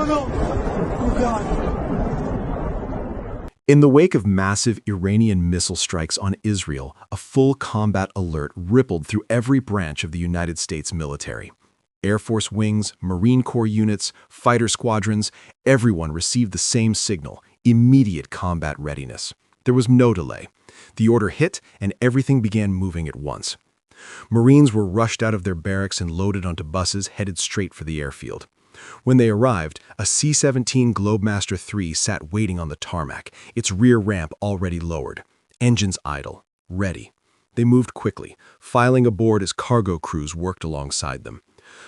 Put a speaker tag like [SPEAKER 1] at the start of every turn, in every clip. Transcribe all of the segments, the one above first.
[SPEAKER 1] no! Oh God!
[SPEAKER 2] In the wake of massive Iranian missile strikes on Israel, a full combat alert rippled through every branch of the United States military. Air Force wings, Marine Corps units, fighter squadrons, everyone received the same signal: immediate combat readiness. There was no delay. The order hit, and everything began moving at once. Marines were rushed out of their barracks and loaded onto buses headed straight for the airfield. When they arrived, a C-17 Globemaster III sat waiting on the tarmac, its rear ramp already lowered. Engines idle, ready. They moved quickly, filing aboard as cargo crews worked alongside them.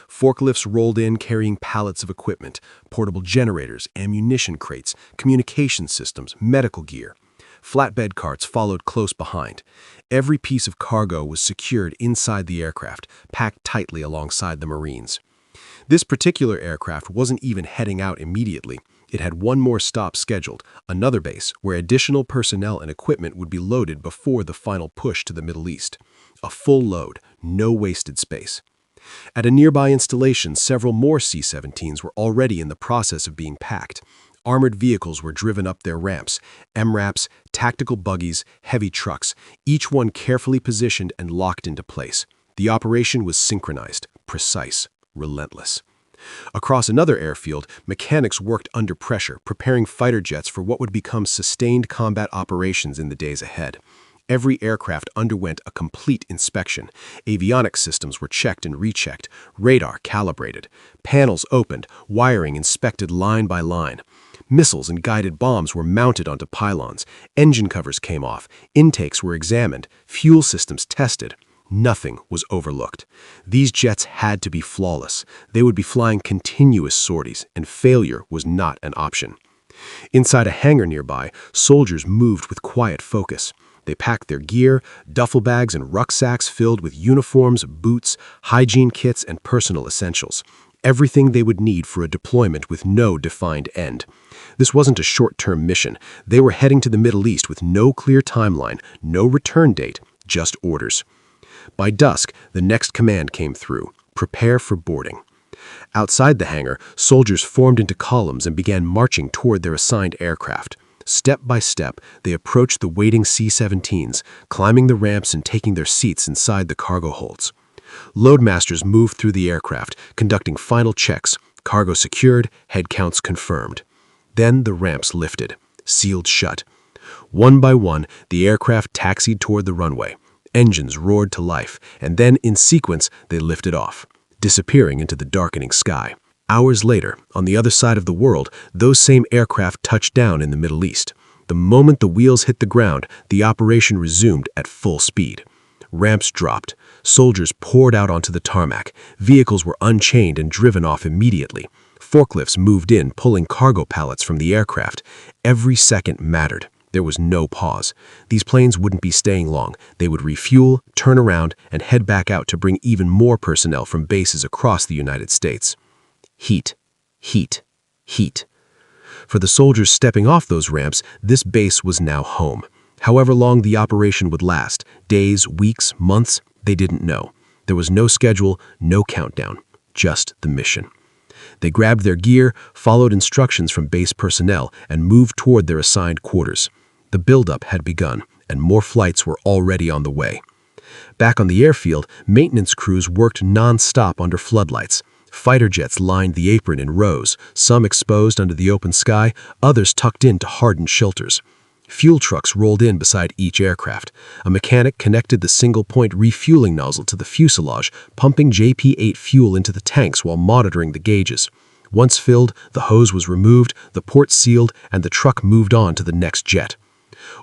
[SPEAKER 2] Forklifts rolled in carrying pallets of equipment, portable generators, ammunition crates, communication systems, medical gear. Flatbed carts followed close behind. Every piece of cargo was secured inside the aircraft, packed tightly alongside the Marines. This particular aircraft wasn't even heading out immediately. It had one more stop scheduled, another base where additional personnel and equipment would be loaded before the final push to the Middle East. A full load, no wasted space. At a nearby installation, several more C-17s were already in the process of being packed. Armored vehicles were driven up their ramps: MRAPs, tactical buggies, heavy trucks, each one carefully positioned and locked into place. The operation was synchronized, precise, relentless. Across another airfield, mechanics worked under pressure, preparing fighter jets for what would become sustained combat operations in the days ahead. Every aircraft underwent a complete inspection. Avionics systems were checked and rechecked, radar calibrated, panels opened, wiring inspected line by line. Missiles and guided bombs were mounted onto pylons, engine covers came off, intakes were examined, fuel systems tested. Nothing was overlooked. These jets had to be flawless. They would be flying continuous sorties, and failure was not an option. Inside a hangar nearby, soldiers moved with quiet focus. They packed their gear, duffel bags and rucksacks filled with uniforms, boots, hygiene kits, and personal essentials. Everything they would need for a deployment with no defined end. This wasn't a short-term mission. They were heading to the Middle East with no clear timeline, no return date, just orders. By dusk, the next command came through: prepare for boarding. Outside the hangar, soldiers formed into columns and began marching toward their assigned aircraft. Step by step, they approached the waiting C-17s, climbing the ramps and taking their seats inside the cargo holds. Loadmasters moved through the aircraft, conducting final checks, cargo secured, head counts confirmed. Then the ramps lifted, sealed shut. One by one, the aircraft taxied toward the runway. Engines roared to life, and then, in sequence, they lifted off, disappearing into the darkening sky. Hours later, on the other side of the world, those same aircraft touched down in the Middle East. The moment the wheels hit the ground, the operation resumed at full speed. Ramps dropped. Soldiers poured out onto the tarmac. Vehicles were unchained and driven off immediately. Forklifts moved in, pulling cargo pallets from the aircraft. Every second mattered. There was no pause. These planes wouldn't be staying long. They would refuel, turn around, and head back out to bring even more personnel from bases across the United States. Heat, heat, heat. For the soldiers stepping off those ramps, this base was now home. However long the operation would last, days, weeks, months, they didn't know. There was no schedule, no countdown, just the mission. They grabbed their gear, followed instructions from base personnel, and moved toward their assigned quarters. The buildup had begun, and more flights were already on the way. Back on the airfield, maintenance crews worked non-stop under floodlights. Fighter jets lined the apron in rows, some exposed under the open sky, others tucked into hardened shelters. Fuel trucks rolled in beside each aircraft. A mechanic connected the single-point refueling nozzle to the fuselage, pumping JP-8 fuel into the tanks while monitoring the gauges. Once filled, the hose was removed, the port sealed, and the truck moved on to the next jet.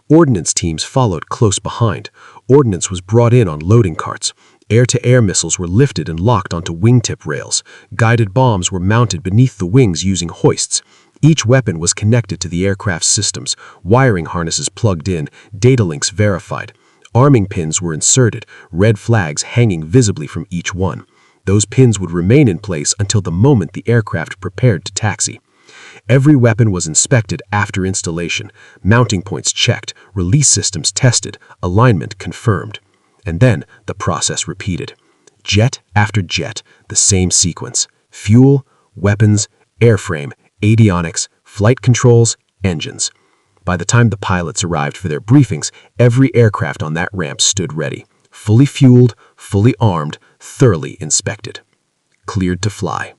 [SPEAKER 2] Ordnance teams followed close behind. Ordnance was brought in on loading carts. Air-to-air missiles were lifted and locked onto wingtip rails. Guided bombs were mounted beneath the wings using hoists. Each weapon was connected to the aircraft's systems, wiring harnesses plugged in, data links verified. Arming pins were inserted, red flags hanging visibly from each one. Those pins would remain in place until the moment the aircraft prepared to taxi. Every weapon was inspected after installation, mounting points checked, release systems tested, alignment confirmed. And then the process repeated. Jet after jet, the same sequence: fuel, weapons, airframe,
[SPEAKER 3] avionics, flight controls, engines. By the time the pilots arrived for their briefings, every aircraft on that ramp stood ready, fully fueled, fully armed, thoroughly inspected. Cleared to fly.